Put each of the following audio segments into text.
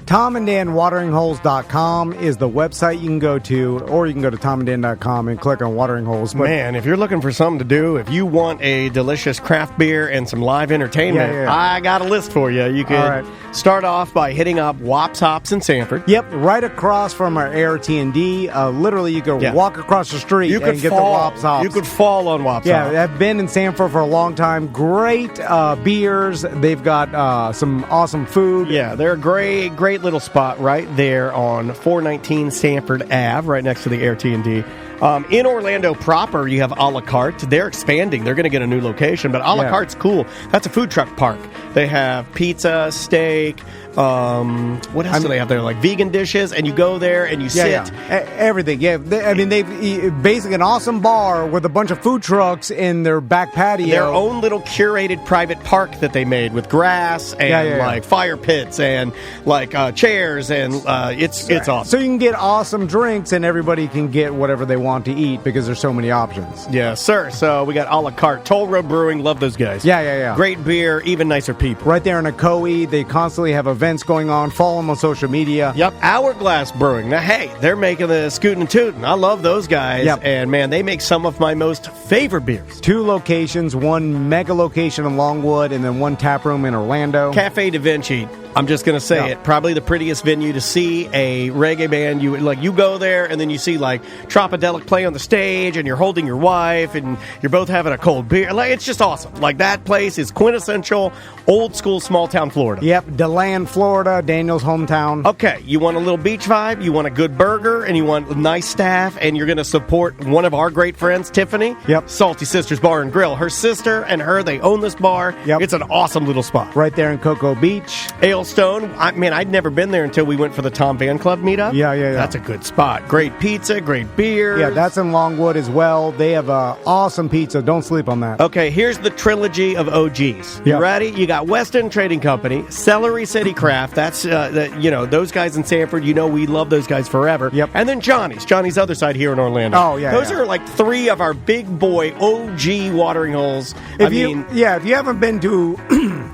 TomandDanWateringHoles.com is the website you can go to, or you can go to TomandDan.com and click on Watering Holes. But man, if you're looking for something to do, if you want a delicious craft beer and some live entertainment, I got a list for you. You can start off by hitting up Wops Hops in Sanford. Yep, right across from our ART&D. Literally, you could walk across the street and get the Wops Hops. You could fall on Wops Hops. Yeah, I've been in Sanford for a long time. Great beers. They've got some awesome food. Yeah, they're a great little spot right there on 419 Sanford Ave, right next to the ART&D. In Orlando proper, you have A La Carte. They're expanding. They're going to get a new location, but A La Carte's cool. That's a food truck park. They have pizza, steak. What else do they have there? Like vegan dishes, and you go there and you sit. Everything. Yeah, they've basically an awesome bar with a bunch of food trucks in their back patio. Their own little curated private park that they made with grass and like fire pits and like chairs, and it's awesome. So you can get awesome drinks, and everybody can get whatever they want to eat because there's so many options. Yes, sir. So we got A La Carte, Toll Road Brewing. Love those guys. Yeah. Great beer, even nicer people. Right there in Ocoee, they constantly have events going on. Follow them on social media. Yep. Hourglass Brewing. Now, hey, they're making the Scootin' and Tootin'. I love those guys. Yep. And, man, they make some of my most favorite beers. 2 locations, one mega location in Longwood and then one tap room in Orlando. Cafe Da Vinci. I'm just going to say it. Probably the prettiest venue to see a reggae band. You go there and then you see like Tropodelic play on the stage and you're holding your wife and you're both having a cold beer. Like, it's just awesome. Like, that place is quintessential old school small town Florida. Yep, DeLand, Florida, Daniel's hometown. Okay, you want a little beach vibe, you want a good burger, and you want nice staff, and you're going to support one of our great friends, Tiffany. Yep. Salty Sisters Bar and Grill. Her sister and her, they own this bar. Yep. It's an awesome little spot. Right there in Cocoa Beach. Ailstone. I'd never been there until we went for the Tom Van Club meetup. Yeah. That's a good spot. Great pizza, great beer. Yeah, that's in Longwood as well. They have awesome pizza. Don't sleep on that. Okay, here's the trilogy of OGs. You ready? You got Weston Trading Company, Celery City Craft. That's, those guys in Sanford. We love those guys forever. Yep. And then Johnny's other side here in Orlando. Oh, yeah. Those are like 3 of our big boy OG watering holes. If you haven't been to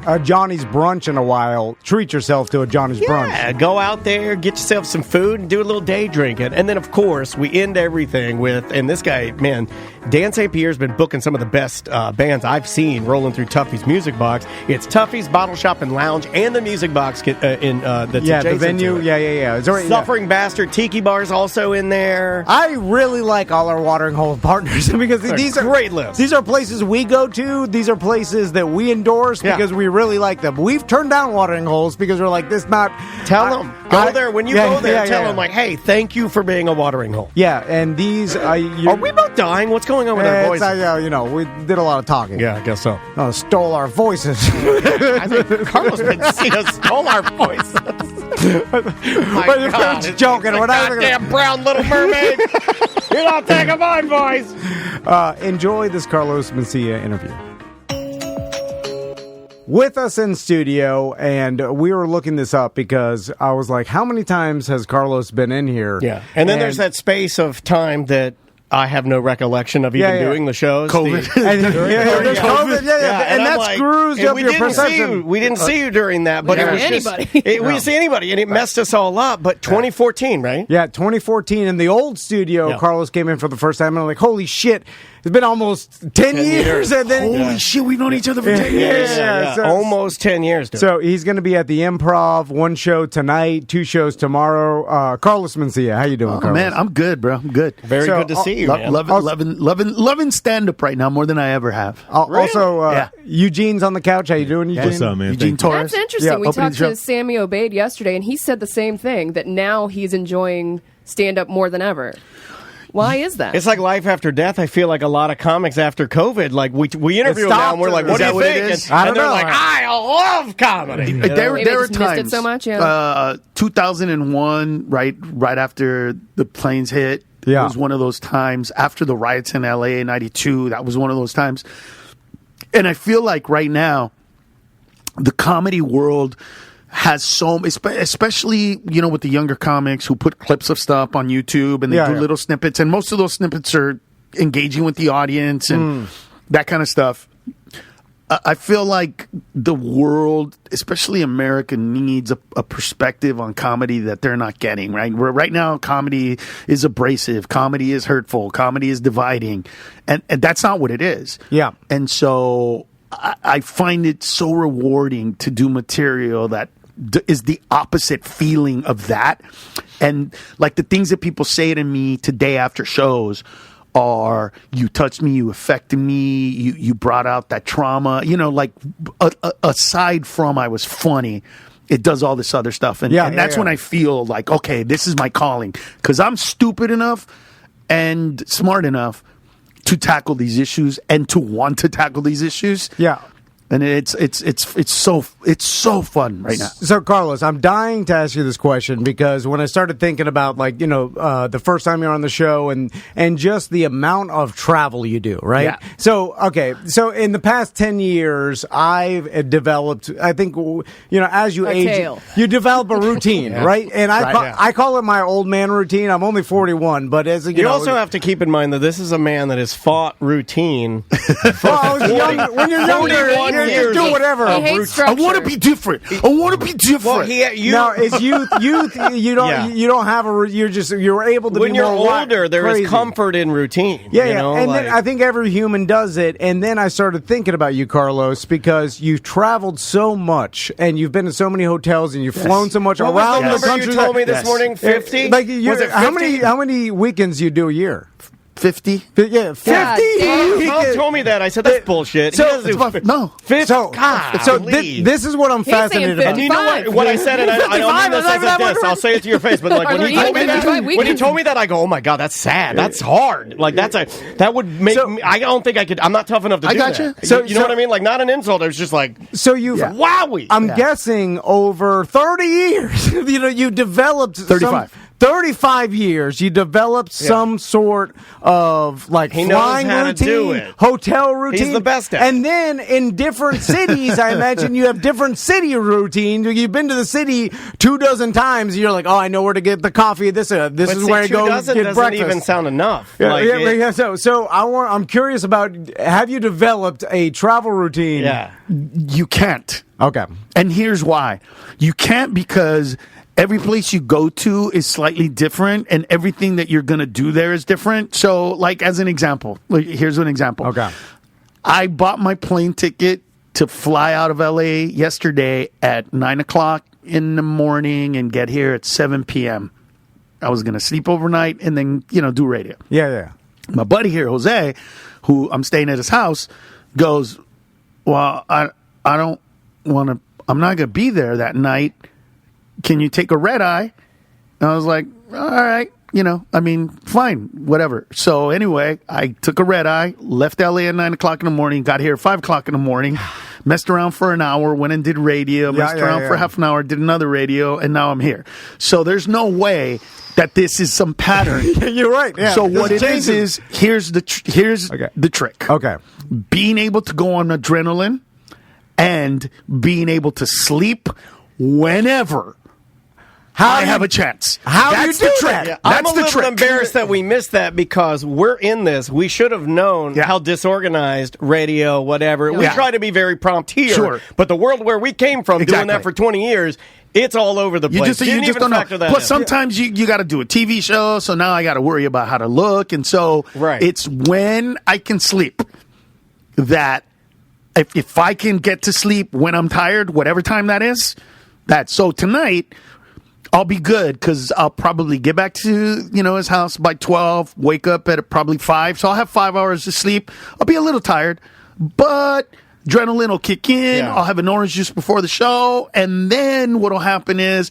a Johnny's brunch in a while, treat yourself to a Johnny's brunch. Yeah, go out there, get yourself some food, and do a little day drinking. And then, of course, we end everything with, and this guy, man, Dan St. Pierre's been booking some of the best bands I've seen rolling through Tuffy's Music Box. It's Tuffy's Bottle Shop and Lounge and the Music Box that's adjacent the venue. to it. Yeah. Suffering Bastard Tiki Bar's also in there. I really like all our watering hole partners because these are great lists. These are places we go to. These are places that we endorse because we really like them. We've turned down watering holes because we're like, this not. Tell them. Go there. When you go there, tell them, like, hey, thank you for being a watering hole. Yeah, and these... are we both dying? What's going on with our voices? We did a lot of talking. Yeah, I guess so. Stole our voices. I think Carlos Mencia stole our voices. My God, it's joking. We're not goddamn brown little mermaid. You're not taking mine, boys. Enjoy this Carlos Mencia interview. With us in studio, and we were looking this up because I was like, how many times has Carlos been in here? Yeah, and then there's that space of time that I have no recollection of even doing the shows. COVID. COVID. And that like, screws up your perception. We didn't see you during that, but it was anybody. We didn't see anybody, and it messed us all up. But 2014, right? Yeah, 2014. In the old studio, Carlos came in for the first time, and I'm like, holy shit. It's been almost 10 years. And then, holy shit, we've known each other for 10 years. So, almost 10 years. Dude. So he's going to be at the Improv, 1 show tonight, 2 shows tomorrow. Carlos Mencia, how you doing, Carlos? Man, I'm good, bro. I'm good. Very good to see you, man. Loving stand-up right now more than I ever have. Also, Eugene's on the couch. How you doing, Eugene? What's up, man? Eugene Torres. That's interesting. We talked to Sammy Obeid yesterday, and he said the same thing, that now he's enjoying stand-up more than ever. Why is that? It's like life after death. I feel like a lot of comics after COVID, like we interview them now and we're like, what do you think? And they're like, I love comedy. There were times. Missed it so much, 2001, right after the planes hit, was one of those times. After the riots in LA in 92, that was one of those times. And I feel like right now, the comedy world has especially, with the younger comics who put clips of stuff on YouTube and they do little snippets, and most of those snippets are engaging with the audience and that kind of stuff. I feel like the world, especially America, needs a perspective on comedy that they're not getting, right? Right now, comedy is abrasive. Comedy is hurtful. Comedy is dividing. And that's not what it is. Yeah. And so I find it so rewarding to do material that is the opposite feeling of that. And like the things that people say to me today after shows are, you touched me, you affected me, you brought out that trauma, like aside from I was funny, it does all this other stuff. And that's when I feel like, okay, this is my calling, because I'm stupid enough and smart enough to tackle these issues and to want to tackle these issues. Yeah. And it's so fun right now. So, Carlos, I'm dying to ask you this question, because when I started thinking about, the first time you're on the show and just the amount of travel you do, right? Yeah. So, okay. So, in the past 10 years, I've developed, I think, as you age, you develop a routine, right? And I call it my old man routine. I'm only 41, but as you also have to keep in mind that this is a man that has fought routine. When you're younger, you do whatever. I want to be different. Well, now, it's youth. You don't have you're able to. When be you're more older, there is comfort in routine. Yeah. And then I think every human does it. And then I started thinking about you, Carlos, because you've traveled so much and you've been to so many hotels and you've flown so much around the country. You told me this morning 50. Was it 50? How many weekends do you do a year? 50? Yeah, 50. Tom told me that. I said, that's bullshit. No. 50. So this is what I'm fascinated about. And you know what I said, and I don't mean this as a diss. I'll say it to your face, but when he told me that, I go, oh my God, that's sad. That's hard. That would make me, I don't think I could, I'm not tough enough to do that. I got you. So, you know what I mean? Not an insult. It was just like, so you've, wowie. I'm guessing over 30 years, you developed 35 years, you developed some sort of flying routine, hotel routine. He's the best at it. And then in different cities, I imagine you have different city routines. You've been to the city 24 times. You're like, oh, I know where to get the coffee. This is where I go get breakfast. Doesn't even sound enough. So I'm curious about, have you developed a travel routine? Yeah. You can't. Okay. And here's why. You can't, because every place you go to is slightly different, and everything that you're going to do there is different. So, as an example, here's an example. Okay. I bought my plane ticket to fly out of LA yesterday at 9 o'clock in the morning and get here at 7 p.m. I was going to sleep overnight and then, do radio. Yeah. My buddy here, Jose, who I'm staying at his house, goes, well, I don't want to, I'm not going to be there that night. Can you take a red eye? And I was like, all right, fine, whatever. So anyway, I took a red eye, left LA at 9 o'clock in the morning, got here at 5 o'clock in the morning, messed around for an hour, went and did radio, messed around for half an hour, did another radio, and now I'm here. So there's no way that this is some pattern. You're right. Yeah. So what it is here's the trick. Okay. Being able to go on adrenaline and being able to sleep whenever I have a chance. How do you do that? Yeah, I'm a little embarrassed that we missed that, because we're in this. We should have known how disorganized radio, whatever. We try to be very prompt here, but the world where we came from, doing that for 20 years, it's all over the place. You just don't know. Plus, sometimes you got to do a TV show, so now I got to worry about how to look, and so it's when I can sleep that if I can get to sleep when I'm tired, whatever time that is, so tonight I'll be good, because I'll probably get back to his house by 12, wake up at probably 5, so I'll have 5 hours of sleep. I'll be a little tired, but adrenaline will kick in. I'll have an orange juice before the show, and then what'll happen is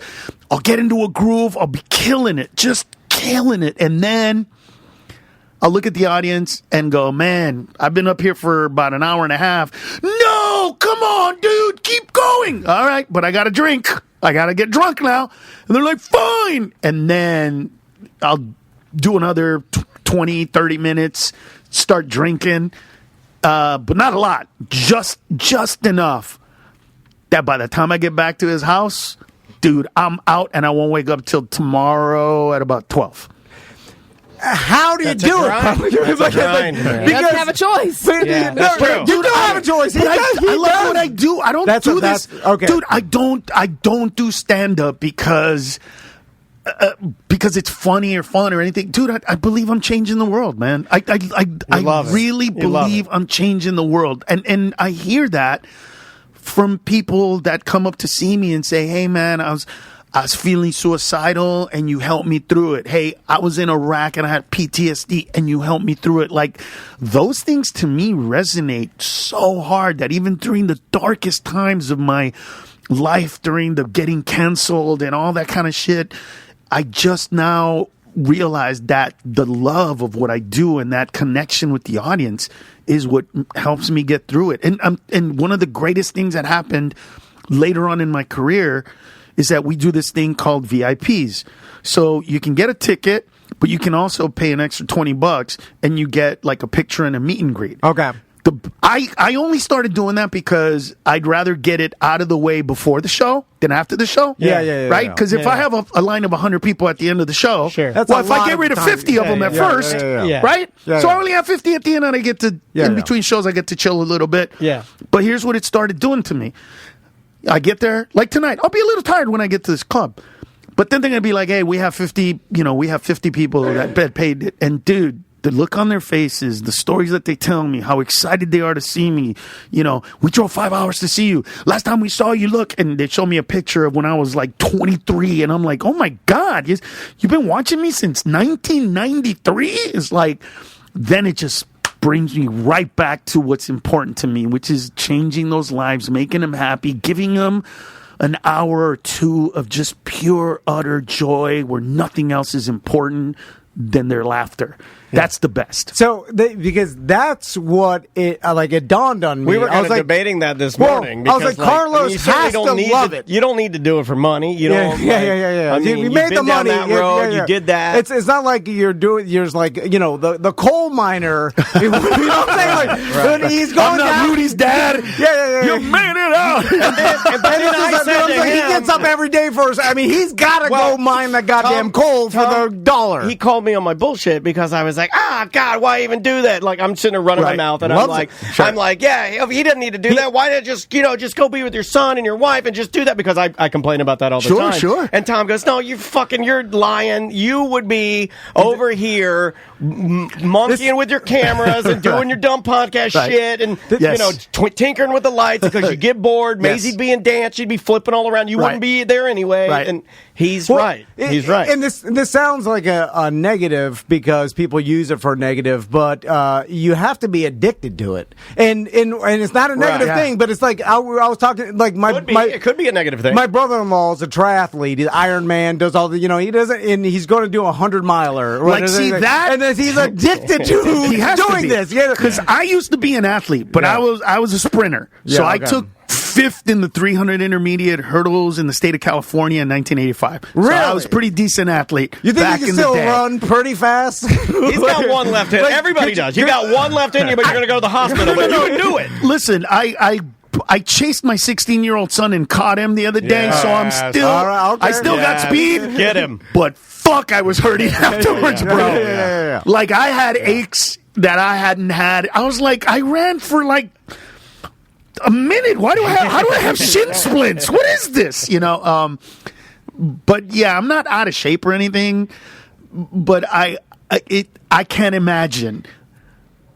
I'll get into a groove. I'll be killing it, just killing it, and then I'll look at the audience and go, man, I've been up here for about an hour and a half. No, come on, dude, keep going. All right, but I got to drink. I got to get drunk now. And they're like, fine. And then I'll do another 20, 30 minutes, start drinking, but not a lot, just enough that by the time I get back to his house, dude, I'm out and I won't wake up till tomorrow at about 12. how do you do it? He doesn't have a choice. Yeah, that's true. You don't have a choice. I love what I do. I don't do this. Okay. Dude, I don't do stand-up because it's funny or fun or anything. Dude, I believe I'm changing the world, man. I really believe I'm changing the world. And I hear that from people that come up to see me and say, hey, man, I was feeling suicidal and you helped me through it. Hey, I was in Iraq and I had PTSD and you helped me through it. Like, those things to me resonate so hard that even during the darkest times of my life, during the getting canceled and all that kind of shit, I just now realize that the love of what I do and that connection with the audience is what helps me get through it. And one of the greatest things that happened later on in my career is that we do this thing called VIPs. So you can get a ticket, but you can also pay an extra $20 and you get like a picture and a meet and greet. Okay. I only started doing that because I'd rather get it out of the way before the show than after the show. Yeah. Right? Because if I have a line of 100 people at the end of the show, That's if I get rid of 50 of them at first, right? So I only have 50 at the end and I get to, in between shows, I get to chill a little bit. Yeah. But here's what it started doing to me. I get there, like tonight, I'll be a little tired when I get to this club. But then they're going to be like, hey, we have 50 people that paid it. And dude, the look on their faces, the stories that they tell me, how excited they are to see me. We drove 5 hours to see you. Last time we saw you, look, and they show me a picture of when I was like 23. And I'm like, oh my God, you've been watching me since 1993? It's like, then it just brings me right back to what's important to me, which is changing those lives, making them happy, giving them an hour or two of just pure, utter joy where nothing else is important than their laughter. That's the best. So, because that's what it dawned on me. We were kind of debating that this morning. Because, I was like, Carlos has to love it. You don't need to do it for money. You don't. Yeah. I mean, you made the money. Down that road, you did that. It's not like you're like the coal miner. You know what I'm saying? Like, he's going down. Rudy's dad. Yeah. You made it out. He gets up every day first. I mean, he's got to go mine the goddamn coal for the dollar. He called me on my bullshit because I was like, God, why even do that? Like, I'm sitting there running my mouth, and I'm like, yeah, he didn't need to do that. Why not just go be with your son and your wife and just do that? Because I complain about that all the time. Sure. And Tom goes, no, you're lying. You would be over here monkeying with your cameras and doing your dumb podcast shit and tinkering with the lights because you get bored. Maisie'd be in dance, she'd be flipping all around. You wouldn't be there anyway. And he's right. He's right. And this sounds like a negative because people use it for negative, but you have to be addicted to it. And it's not a negative thing, but it's like I was talking like it could be a negative thing. My brother-in-law is a triathlete. He's Iron Man, does all the he doesn't, and he's going to do a 100-miler. Like, see that, and then he's addicted to doing this. Yeah, because I used to be an athlete, but I was a sprinter, so I took 5th in the 300 intermediate hurdles in the state of California in 1985. Really? So I was a pretty decent athlete. You think back you can in still the day. run pretty fast? He's got one left in. Everybody does. You got one left in you, but you're going to go to the hospital. But you can do it. Listen, I chased my 16-year-old son and caught him the other day, so I'm still I still got speed. Get him. But fuck, I was hurting afterwards, bro. Yeah. Like, I had aches that I hadn't had. I was like, I ran for like a minute. How do I have shin splints? What is this? But yeah, I'm not out of shape or anything, but I can't imagine.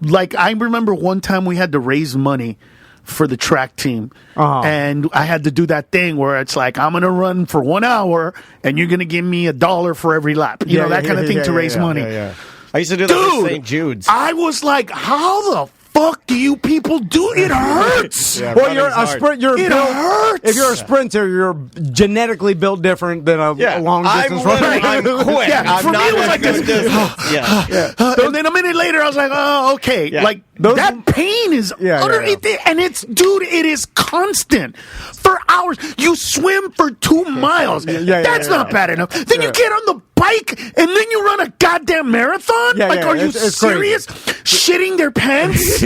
Like, I remember one time we had to raise money for the track team, and I had to do that thing where it's like, I'm going to run for 1 hour and you're going to give me $1 for every lap, that kind of thing to raise money. I used to do that with St. Jude's. I was like, how the fuck do you people do? It hurts. Well, you're a sprint. It hurts. If you're a sprinter, you're genetically built different than a long distance runner. I'm quick. For me, it was like this. And then a minute later, I was like, oh, okay. Yeah. Like, that pain is utter. And it is constant for hours. You swim for 2 miles. That's not bad enough. Then you get on the bike and then you run a goddamn marathon? Are you serious? Shitting their pants,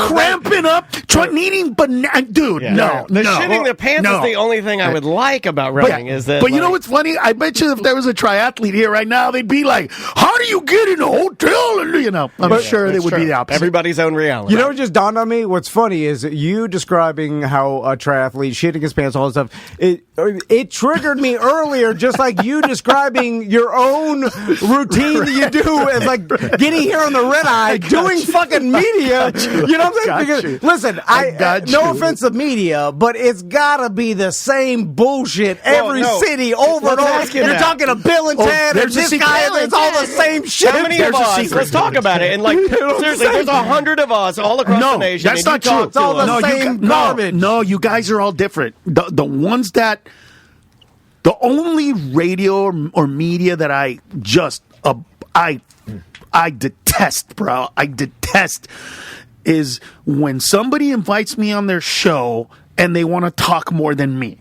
cramping up, needing banana. Dude, no. Shitting their pants is the only thing I would like about running. But you know what's funny? I bet you if there was a triathlete here right now, they'd be like, "How do you get in a hotel?" And I'm sure they would be the opposite. Everybody's own reality. You know what just dawned on me? What's funny is you describing how a triathlete shitting his pants, all that stuff. It triggered me earlier, just like you describing your own routine that you do, as like getting here on the red eye, doing fucking media. You know what I'm saying? Because listen, no offense to media, but it's gotta be the same bullshit every city over and over. You're talking to Bill and Ted, and this guy, and it's all the same shit. How many of us? Let's talk about it. And like seriously, there's 100 of us all across the nation. That's not true. It's all the same garbage. No, you guys are all different. The ones that. The only radio or media that I detest, bro. I detest is when somebody invites me on their show and they want to talk more than me.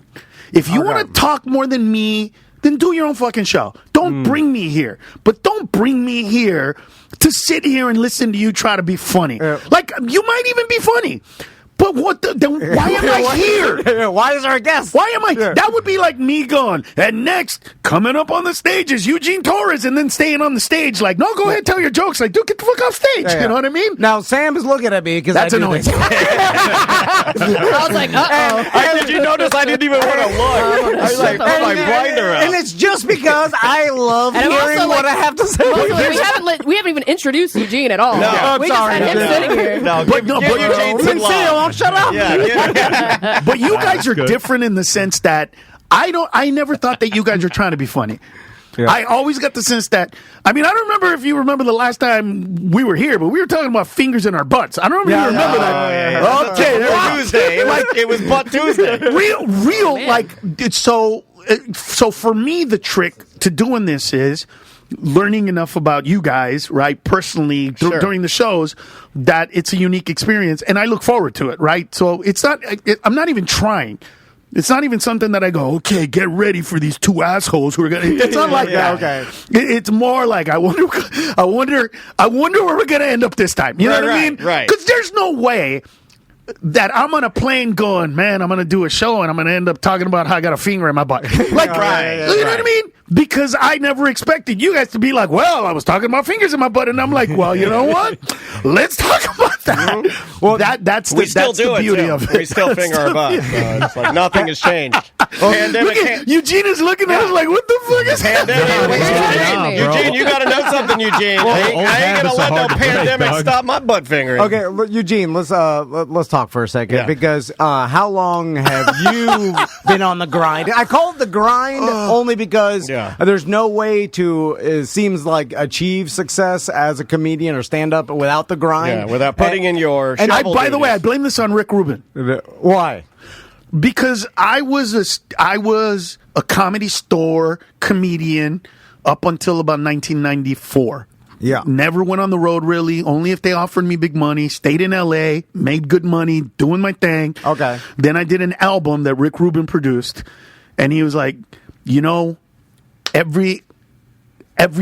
If you want to talk more than me, then do your own fucking show. Don't bring me here. But don't bring me here to sit here and listen to you try to be funny. Like, you might even be funny. But then why am I here? Why is our guest? Why am I? That would be like me going, and next, coming up on the stage is Eugene Torres, and then staying on the stage like, no, go ahead, tell your jokes. Like, dude, get the fuck off stage. You know what I mean? Now, Sam is looking at me because that's annoying. I was like, uh-oh. Did you notice I didn't even want to look? I was like, put my blinder up. And it's just because I love hearing what I have to say. Also, we haven't even introduced Eugene at all. No, we sorry. just had him sitting here. No, give Eugene some love. Shut up. Yeah. But you guys are different in the sense that I never thought that you guys were trying to be funny. Yeah. I always got the sense that, I mean, I don't remember if you remember the last time we were here, but we were talking about fingers in our butts. I don't remember that. Okay, there was Tuesday. It was Butt Tuesday. Real, like, so for me, the trick to doing this is learning enough about you guys, right, personally, during the shows, that it's a unique experience, and I look forward to it, right? So it's not, I'm not even trying. It's not even something that I go, okay, get ready for these two assholes who are gonna. It's not like that. Okay. It's more like I wonder where we're gonna end up this time. You know what I mean? Right. Because there's no way that I'm on a plane going, man, I'm gonna do a show and I'm gonna end up talking about how I got a finger in my butt. Like, you know what I mean? Because I never expected you guys to be like, well, I was talking about fingers in my butt, and I'm like, well, you know what? Let's talk about that. Well, that's the beauty of it. We still finger our butt. It's like nothing has changed. Pandemic. Eugene is looking at us like, what the fuck is pandemic? Eugene, you got to know something, Eugene. I ain't gonna let no pandemic stop my butt fingering. Okay, Eugene, let's talk for a second because how long have you been on the grind? I call it the grind only because there's no way to, it seems like, achieve success as a comedian or stand up without the grind. Yeah, without putting in your. And by the way, I blame this on Rick Rubin. Why? Because I was a Comedy Store comedian up until about 1994. Yeah. Never went on the road, really. Only if they offered me big money. Stayed in L.A., made good money, doing my thing. Okay. Then I did an album that Rick Rubin produced, and he was like, you know, every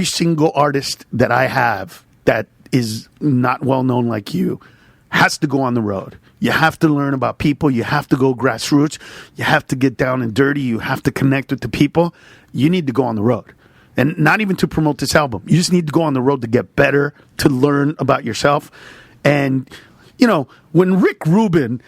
single artist that I have that is not well known like you has to go on the road. You have to learn about people. You have to go grassroots. You have to get down and dirty. You have to connect with the people. You need to go on the road. And not even to promote this album. You just need to go on the road to get better, to learn about yourself. And, you know, when Rick Rubin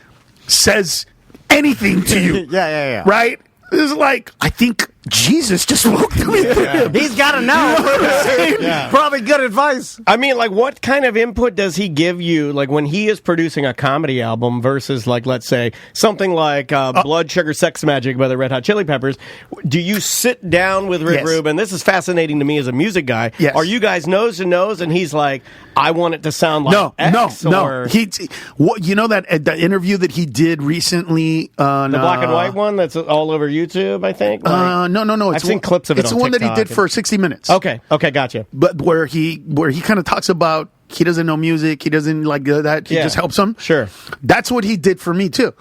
says anything to you, right? It's like, I think Jesus just spoke to me. He's got to know. Probably good advice. I mean, like, what kind of input does he give you, like, when he is producing a comedy album versus, like, let's say, something like Blood, Sugar, Sex Magic by the Red Hot Chili Peppers? Do you sit down with Rick Rubin? This is fascinating to me as a music guy. Yes. Are you guys nose to nose, and he's like, I want it to sound like X? No. You know that the interview that he did recently on the black and white one that's all over YouTube, I think? No. I've seen clips of it. It's the one that he did for 60 Minutes. Okay, gotcha. But where he kind of talks about he doesn't know music, he doesn't like that, he just helps him. Sure. That's what he did for me too.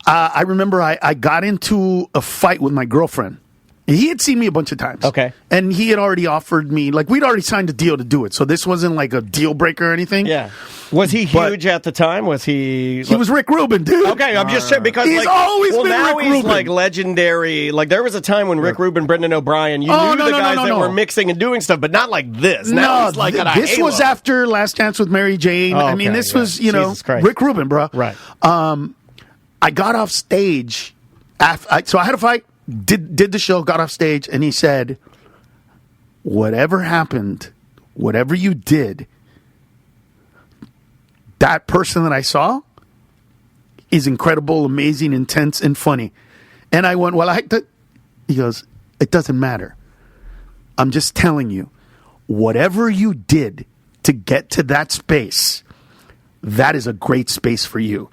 I remember I got into a fight with my girlfriend, He had seen me a bunch of times. Okay. And he had already offered me, like, we'd already signed a deal to do it. So this wasn't like a deal breaker or anything. Yeah. Was he huge at the time? Was he? He was Rick Rubin, dude. Okay, I'm just saying because he's always been now Rick he's Rubin. like legendary. Like there was a time when Rick Rubin, Brendan O'Brien, you knew the guys that were mixing and doing stuff, but not like this. Now he's like this was after Last Chance with Mary Jane. I mean, this was Rick Rubin, bro. Right. I got off stage. So I had a fight. Did the show, got off stage, and he said, whatever happened, whatever you did, that person that I saw is incredible, amazing, intense, and funny. And I went, he goes, it doesn't matter. I'm just telling you, whatever you did to get to that space, that is a great space for you.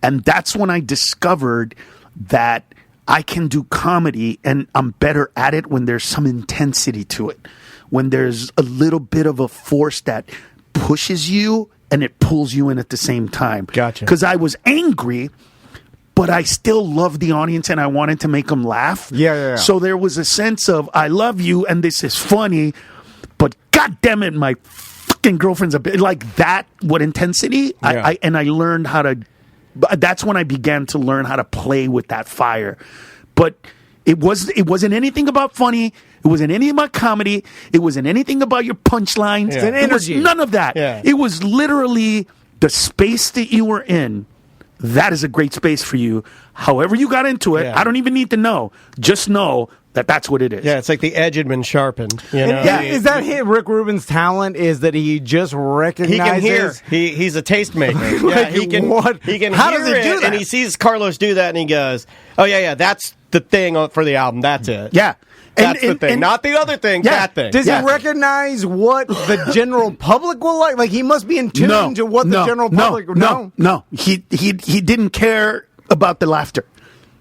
And that's when I discovered that I can do comedy and I'm better at it when there's some intensity to it. When there's a little bit of a force that pushes you and it pulls you in at the same time. Gotcha. Because I was angry, but I still loved the audience and I wanted to make them laugh. Yeah. So there was a sense of, I love you and this is funny, but God damn it, my fucking girlfriend's a bit like that. What intensity? Yeah. I learned how to. That's when I began to learn how to play with that fire. But it wasn't anything about funny. It wasn't anything about comedy. It wasn't anything about your punchlines. Yeah. It was none of that. Yeah. It was literally the space that you were in. That is a great space for you. However you got into it, Yeah. I don't even need to know. Just know that that's what it is. Yeah, it's like the edge had been sharpened. You know? Yeah, is that Rick Rubin's talent? Is that he just recognizes? He can hear. He's a tastemaker. Yeah, he can. What? He can. How hear does he do it, that? And he sees Carlos do that, and he goes, "Oh yeah, that's the thing for the album. That's it. Yeah. That's the thing, not the other thing. Yeah. That thing." Does he recognize what the general public will like? Like he must be in tune to what the general public. No. He didn't care about the laughter.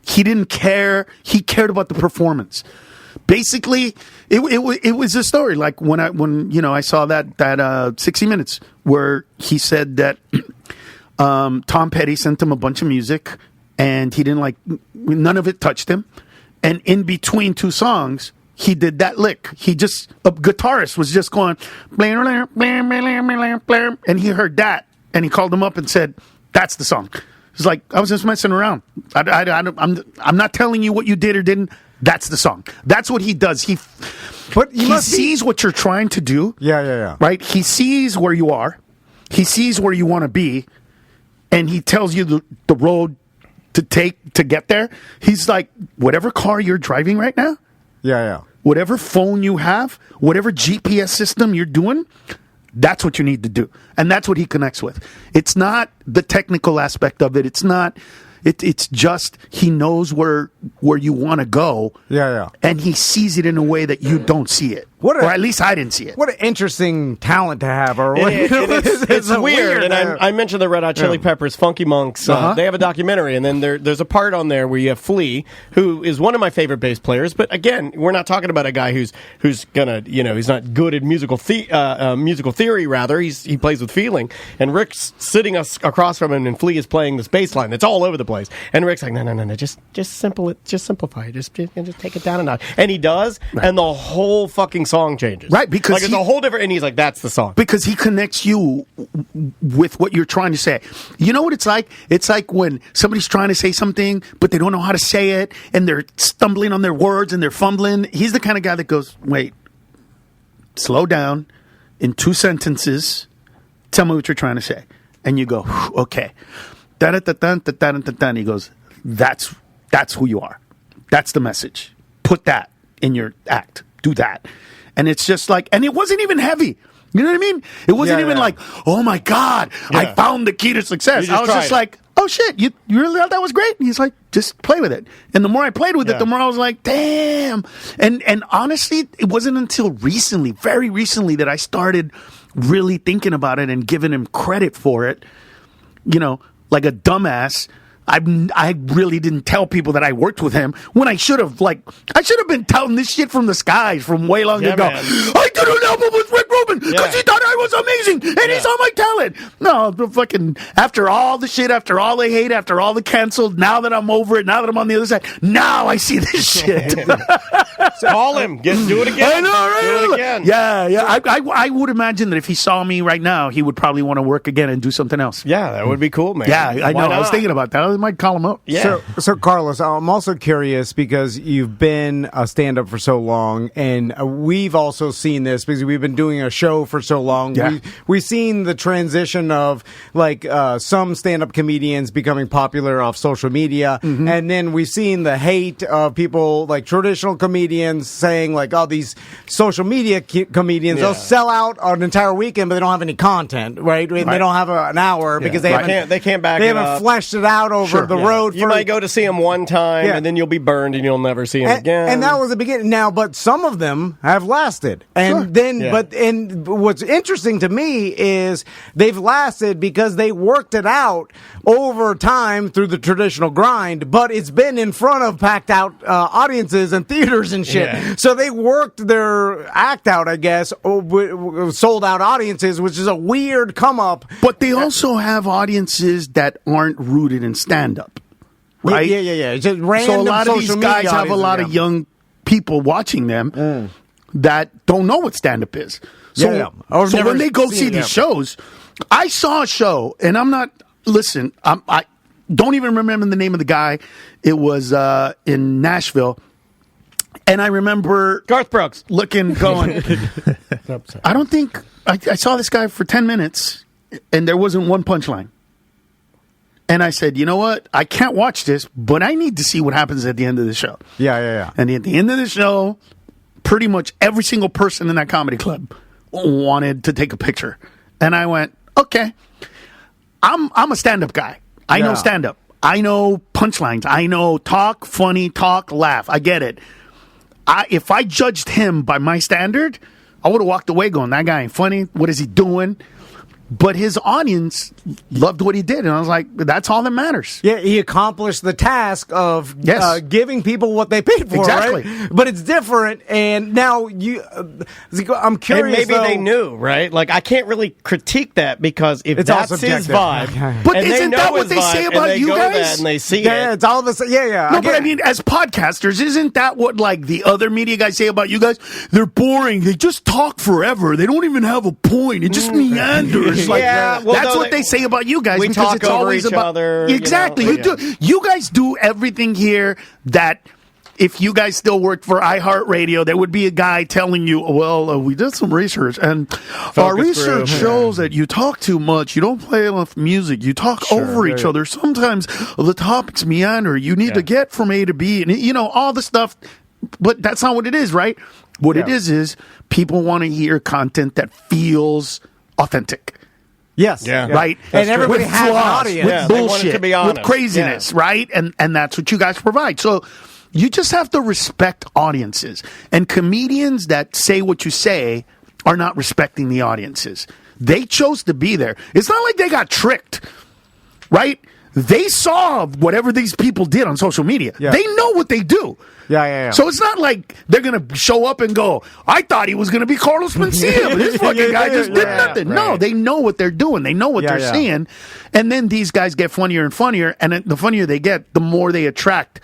He didn't care. He cared about the performance. Basically, it was a story. Like when I saw that 60 Minutes where he said that Tom Petty sent him a bunch of music and he didn't like none of it touched him. And in between two songs, he did that lick. A guitarist was just going, and he heard that, and he called him up and said, "That's the song." He's like, "I was just messing around. I'm not telling you what you did or didn't. That's the song." That's what he does. He sees what you're trying to do. Yeah. Right? He sees where you are. He sees where you want to be, and he tells you the road to take to get there. He's like, whatever car you're driving right now, Yeah. whatever phone you have, whatever GPS system you're doing, that's what you need to do. And that's what he connects with. It's not the technical aspect of it. It's not. It's just he knows where you want to go. Yeah. And he sees it in a way that you don't see it. Or at least I didn't see it. What an interesting talent to have. It's weird. And I mentioned the Red Hot Chili Peppers, Funky Monks. They have a documentary, and then there's a part on there where you have Flea, who is one of my favorite bass players. But again, we're not talking about a guy who's gonna, he's not good at musical theory. Rather, he plays with feeling. And Rick's sitting across from him, and Flea is playing this bass line that's all over the place. And Rick's like, no, just simplify it, just take it down a notch. And he does, and the whole fucking song changes. Right, because it's a whole different, and he's like, that's the song. Because he connects you with what you're trying to say. You know what it's like? It's like when somebody's trying to say something, but they don't know how to say it, and they're stumbling on their words, and they're fumbling. He's the kind of guy that goes, wait, slow down, in 2 sentences, tell me what you're trying to say. And you go, okay. He goes, that's who you are. That's the message. Put that in your act. Do that. And it's just like, and it wasn't even heavy. You know what I mean? It wasn't even like, oh my God, I found the key to success. I was just like, oh shit, you really thought that was great? And he's like, just play with it. And the more I played with it, the more I was like, damn. And honestly, it wasn't until recently, very recently, that I started really thinking about it and giving him credit for it. Like a dumbass, I really didn't tell people that I worked with him when I should have. Like, I should have been telling this shit from the skies from way long ago. Man. I did an album with Rick Rubin because he thought I was amazing and he saw my talent. No, the fucking, after all the shit, after all the hate, after all the canceled, now that I'm over it, now that I'm on the other side, now I see this shit. Call him. Do it again. I know, right? Do it again. Yeah. I would imagine that if he saw me right now, he would probably want to work again and do something else. Yeah, that would be cool, man. Yeah, I know. I was thinking about that. I might call him up. Yeah. So Carlos, I'm also curious because you've been a stand-up for so long, and we've also seen this because we've been doing a show for so long. Yeah. We've seen the transition of like some stand-up comedians becoming popular off social media, and then we've seen the hate of people like traditional comedians saying like, "Oh, these social media comedians they'll sell out an entire weekend, but they don't have any content, right? They don't have an hour because they haven't fleshed it out over the road. You might go to see them one time, and then you'll be burned, and you'll never see them again. And that was the beginning. Now, but some of them have lasted, and and what's interesting to me is they've lasted because they worked it out over time through the traditional grind. But it's been in front of packed out audiences and theaters and shit. So they worked their act out, I guess, with sold out audiences, which is a weird come up. But they also have audiences that aren't rooted in stand up. Right? Yeah. Just random so a lot of these guys have a lot of young people watching them that don't know what stand-up is. So, so when they go see these shows, I saw a show, and I'm not, listen, I don't even remember the name of the guy. It was in Nashville. And I remember Garth Brooks going, I don't think, I saw this guy for 10 minutes, and there wasn't one punchline. And I said, you know what? I can't watch this, but I need to see what happens at the end of the show. Yeah. And at the end of the show, pretty much every single person in that comedy club wanted to take a picture. And I went, okay, I'm a stand-up guy. I know stand-up. I know punchlines. I know talk, funny, talk, laugh. I get it. If I judged him by my standard, I would have walked away going, that guy ain't funny. What is he doing? But his audience loved what he did, and I was like, that's all that matters. Yeah, he accomplished the task of giving people what they paid for, exactly. Right? But it's different, and now I'm curious. And maybe they knew, right? Like, I can't really critique that because if that's his vibe, but isn't that what they say about you guys? And they see it. It's all the same. Yeah. No, but I mean, as podcasters, isn't that what like the other media guys say about you guys? They're boring. They just talk forever. They don't even have a point. It just meanders. Like, that's what they say about you guys. We because talk it's over always each about other. Exactly. You guys do everything here that. If you guys still worked for iHeartRadio, there would be a guy telling you, well, we did some research, and our research shows that you talk too much. You don't play enough music. You talk over each other. Sometimes the topics meander. You need to get from A to B, and all the stuff. But that's not what it is, right? What it is people want to hear content that feels authentic. Yes. Yeah. Right? And everybody with has flaws, an audience. with bullshit, to be honest. With craziness, right? And that's what you guys provide. So you just have to respect audiences. And comedians that say what you say are not respecting the audiences. They chose to be there. It's not like they got tricked, right? They saw whatever these people did on social media. Yeah. They know what they do. Yeah. So it's not like they're going to show up and go, I thought he was going to be Carlos Mencia, but this fucking guy just did nothing. Right. No, they know what they're doing. They know what they're seeing. And then these guys get funnier and funnier. And the funnier they get, the more they attract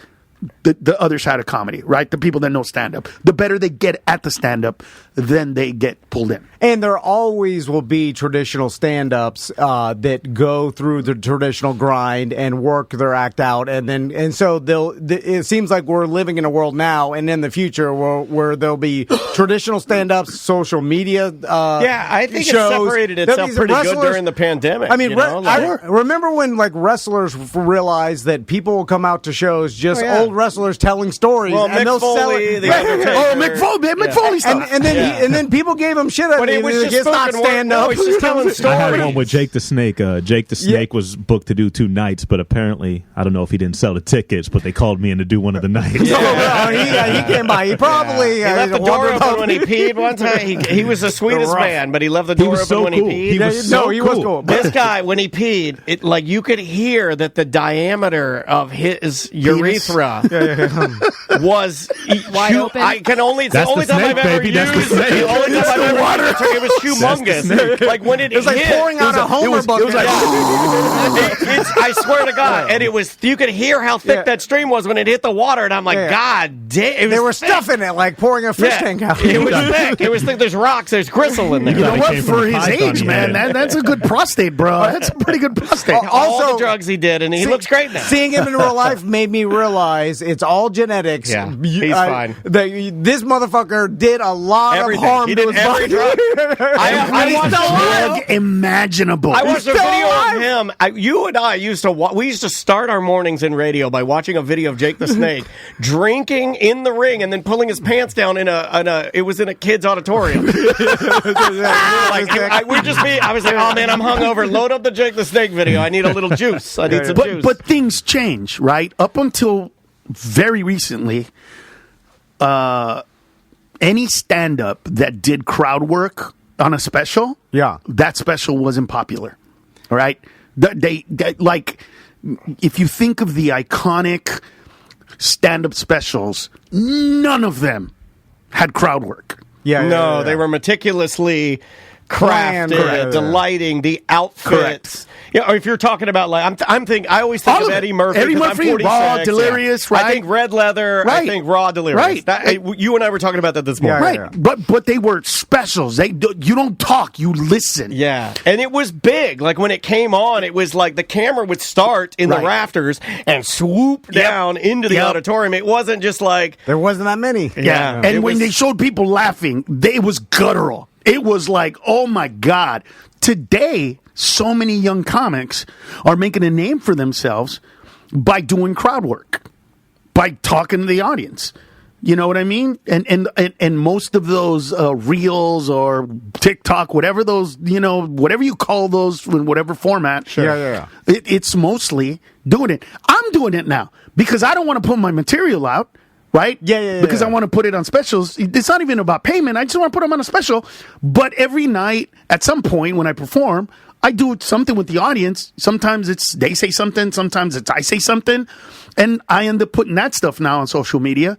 the other side of comedy, right? The people that know stand-up. The better they get at the stand-up, then they get pulled in. And there always will be traditional stand-ups that go through the traditional grind and work their act out, and so it seems like we're living in a world now and in the future where there'll be traditional stand-ups, social media. I think shows. It separated itself pretty good during the pandemic. I mean, I remember when like wrestlers realized that people will come out to shows, just old wrestlers wrestlers telling stories. Well, and Mick they'll sell Foley, it. the Undertaker. Mick Foley stuff. And then people gave him shit. But it was just not stand up. No, he's just telling stories. I had one with Jake the Snake. Jake the Snake was booked to do 2 nights, but apparently, I don't know if he didn't sell the tickets, but they called me in to do one of the nights. He came by. He probably he left the door open when he peed one time. He was the sweetest man, but he left the door open when he peed. He was so cool. This guy, when he peed, you could hear that the diameter of his urethra was wide open. I can only. That's the only the time snake, I've ever baby. used. That's the snake. The only time I've ever used it was humongous. Like when it was like hit, pouring out a Homer bucket. It was like, I swear to God, and it was. You could hear how thick that stream was when it hit the water, and I'm like, God damn! They were stuffing it like pouring a fish tank out. It was thick. It was thick. There's rocks. There's gristle in there. you know what? came from For a his python age, he man, had. that's a good prostate, bro. That's a pretty good prostate. All Also- the drugs he did, and he looks great now. Seeing him in real life made me realize it's all genetics. Yeah, he's fine. This motherfucker did a lot Everything. of harm He to did his every body. drug. I watched Drug imaginable. I watched a still video alive? of him. You and I used to we used to start our mornings in radio by watching a video of Jake the Snake drinking in the ring and then pulling his pants down in a it was in a kid's auditorium. I was like, oh man, I'm hungover. Load up the Jake the Snake video. I need a little juice. I need some juice. But things change, right? Up until very recently, any stand-up that did crowd work on a special, that special wasn't popular, all right? They like, if you think of the iconic stand-up specials, none of them had crowd work. They were meticulously crafted, the lighting, the outfits. Yeah, or if you're talking about like I always think of Eddie Murphy. Eddie 'cause Murphy, I'm 46, raw, delirious, right? I think red leather. Right. I think raw, delirious. Right. You and I were talking about that this morning. Right, but they were specials. You don't talk, you listen. Yeah, and it was big. Like when it came on, it was like the camera would start in the rafters and swoop down into the auditorium. It wasn't just like There wasn't that many. Yeah, and when they showed people laughing, it was guttural. It was like, oh my God. Today, so many young comics are making a name for themselves by doing crowd work, by talking to the audience. You know what I mean? And most of those reels or TikTok, whatever those, whatever you call those in whatever format. Sure. It's mostly doing it. I'm doing it now because I don't want to put my material out. Right? Because I want to put it on specials. It's not even about payment. I just want to put them on a special. But every night, at some point when I perform, I do something with the audience. Sometimes it's they say something. Sometimes it's I say something. And I end up putting that stuff now on social media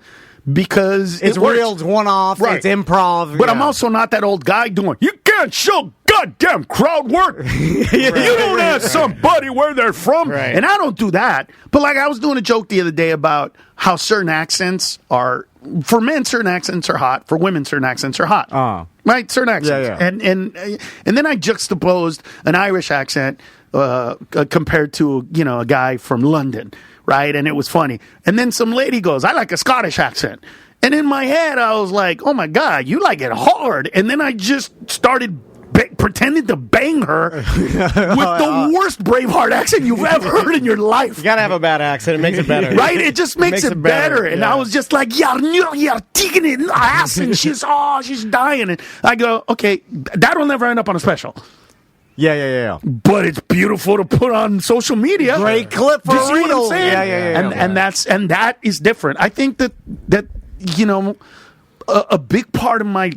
because it's real, it's one-off, it's improv. But I'm also not that old guy doing, you can't show goddamn crowd work. You don't ask somebody where they're from. Right. And I don't do that. But like I was doing a joke the other day about how certain accents are, for men, certain accents are hot. For women, certain accents are hot. Right? Certain accents. And then I juxtaposed an Irish accent compared to, a guy from London. Right? And it was funny. And then some lady goes, I like a Scottish accent. And in my head, I was like, oh my God, you like it hard. And then I just started pretending to bang her with the worst Braveheart accent you've ever heard in your life. You gotta have a bad accent. It makes it better. Right? It just makes it better. And I was just like, you're taking it in the ass. And she's dying. And I go, okay, that'll never end up on a special. Yeah. But it's beautiful to put on social media. Great clip for Do you see what I'm real. saying? And that is different. I think that a big part of my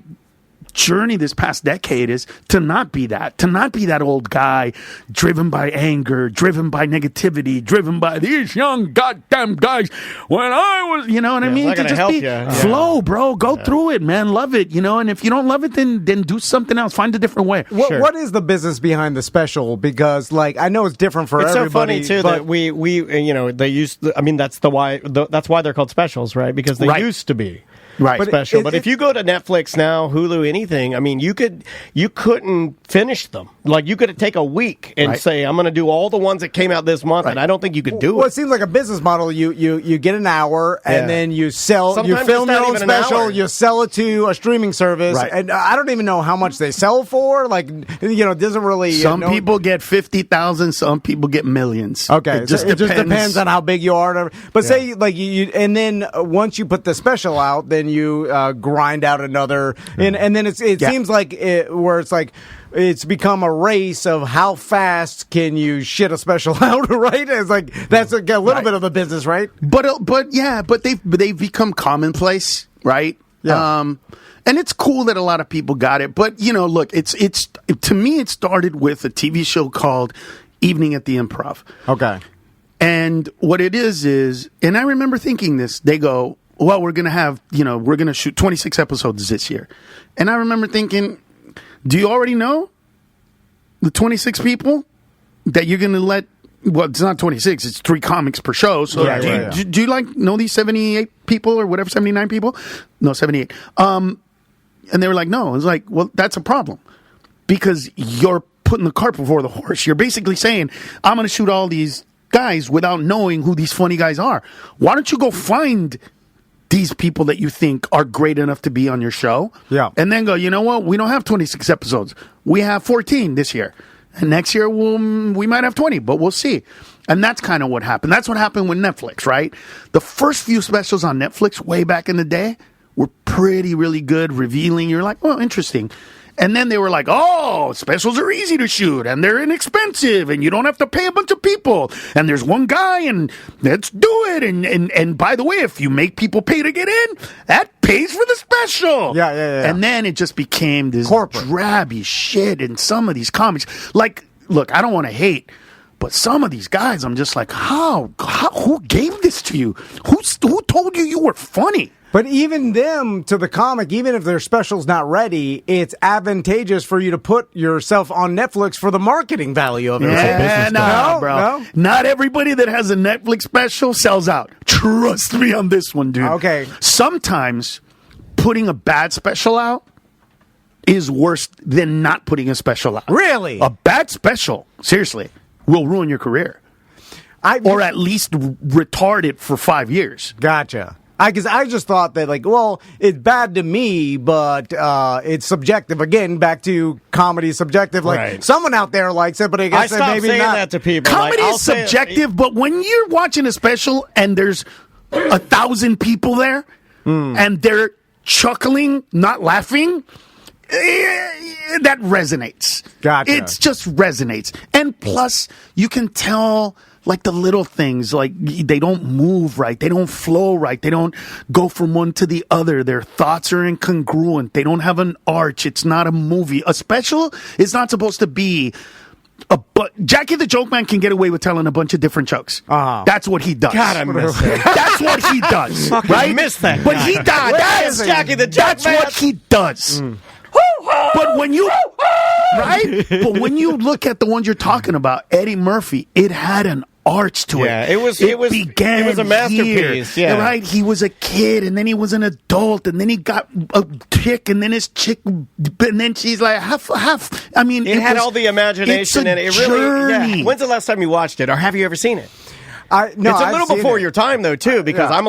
journey this past decade is to not be that old guy driven by anger, driven by negativity, driven by these young goddamn guys when I was, you know what I mean? To just flow, bro, go through it, man, love it, and if you don't love it, then do something else, find a different way. What is the business behind the special? Because I know it's different for everybody. It's so funny too that we they used that's why they're called specials, right? Because they used to be. Right. Special. But if you go to Netflix now, Hulu, anything, you couldn't finish them. Like, you could take a week and say, I'm going to do all the ones that came out this month, and I don't think you could do it. Well, it seems like a business model. You get an hour, and then you sell. Sometimes you film your own special. You sell it to a streaming service, and I don't even know how much they sell for. Like, it doesn't really. Some people get 50,000. Some people get millions. Okay, it just depends on how big you are. But say like you, and then once you put the special out, then you grind out another, and then it seems like where it's like. It's become a race of how fast can you shit a special out, right? It's like that's a little bit of a business, right? But they've become commonplace, right? Yeah. And it's cool that a lot of people got it. But look, it's to me it started with a TV show called Evening at the Improv. Okay. And what it is, and I remember thinking this. They go, well, we're gonna have we're gonna shoot 26 episodes this year, and I remember thinking. Do you already know the 26 people that you're going to let? Well, it's not 26. It's 3 comics per show. So do you know these 78 people or whatever, 79 people? No, 78. And they were like, no. It's like, well, that's a problem because you're putting the cart before the horse. You're basically saying, I'm going to shoot all these guys without knowing who these funny guys are. Why don't you go find these people that you think are great enough to be on your show. Yeah. And then go, you know what? We don't have 26 episodes. We have 14 this year. And next year we might have 20, but we'll see. And that's kind of what happened. That's what happened with Netflix, right? The first few specials on Netflix way back in the day were really good, revealing. You're like, well, interesting. And then they were like, oh, specials are easy to shoot and they're inexpensive and you don't have to pay a bunch of people. And there's one guy and let's do it. And by the way, if you make people pay to get in, that pays for the special. Yeah. And then it just became this corporate drabby shit in some of these comics. Like, look, I don't want to hate, but some of these guys, I'm just like, who gave this to you? Who told you were funny? But even them, to the comic, even if their special's not ready, it's advantageous for you to put yourself on Netflix for the marketing value of it. Yeah, no, bro. No? Not everybody that has a Netflix special sells out. Trust me on this one, dude. Okay. Sometimes putting a bad special out is worse than not putting a special out. Really? A bad special, seriously, will ruin your career. Or at least retard it for 5 years. Gotcha. Because I just thought that, like, well, it's bad to me, but it's subjective. Again, back to comedy subjective. Like, someone out there likes it, but I guess maybe saying not. That to people. Comedy is subjective, but when you're watching a special and there's 1,000 people there and they're chuckling, not laughing, that resonates. Gotcha. It just resonates. And plus, you can tell... like the little things, like they don't move right, they don't flow right, they don't go from one to the other. Their thoughts are incongruent. They don't have an arch. It's not a movie. A special is not supposed to be. But Jackie the Joke Man can get away with telling a bunch of different jokes. That's what he does. God, I miss that. That's what he does. Fucking right? miss that. But he does. That's Jackie the Joke Man. That's what he does. But when you but when you look at the ones you're talking about, Eddie Murphy, it had an arch to it. Yeah, it was a masterpiece. Here, yeah. Right? He was a kid and then he was an adult and then he got a chick and then his chick and then she's like half. I mean, it had all the imagination and it really. Journey. Yeah. When's the last time you watched it, or have you ever seen it? No, it's a little before your time though too, because I'm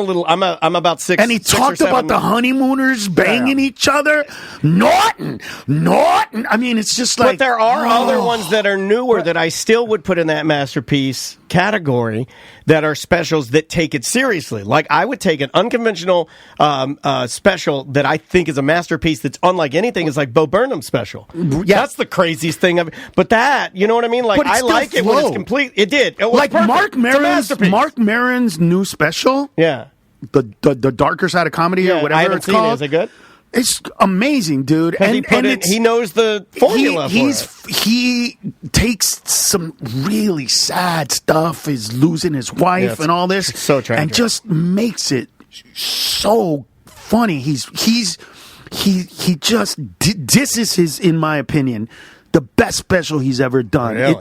about 6. And he talked about the honeymooners banging each other. Norton. I mean, it's just like. But there are other ones that are newer that I still would put in that masterpiece category that are specials that take it seriously. Like I would take an unconventional special that I think is a masterpiece that's unlike anything is like Bo Burnham's special. Yeah. That's the craziest thing of it. But that, you know what I mean? Like I like it when it's complete. It did. It was like perfect. Mark Maron's new special. Yeah. The darker side of comedy or whatever it's called. Is it good? It's amazing, dude. And he knows the formula He takes some really sad stuff, is losing his wife and all this. It's so tragic. And just makes it so funny. He just this is his, in my opinion, the best special he's ever done. Really?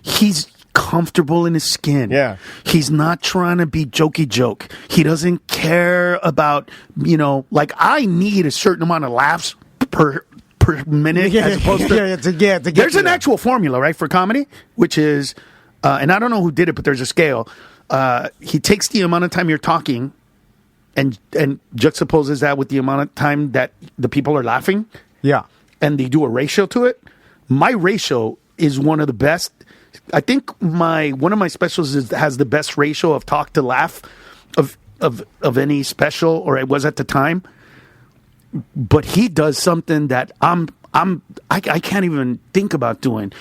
He's comfortable in his skin. Yeah. He's not trying to be jokey joke. He doesn't care about, like I need a certain amount of laughs per per minute as opposed to... to get there's an actual formula, right, for comedy, which is, and I don't know who did it, but there's a scale. He takes the amount of time you're talking and juxtaposes that with the amount of time that the people are laughing. Yeah. And they do a ratio to it. My ratio is one of the best. I think one of my specials has the best ratio of talk to laugh of any special, or it was at the time. But he does something that I can't even think about doing.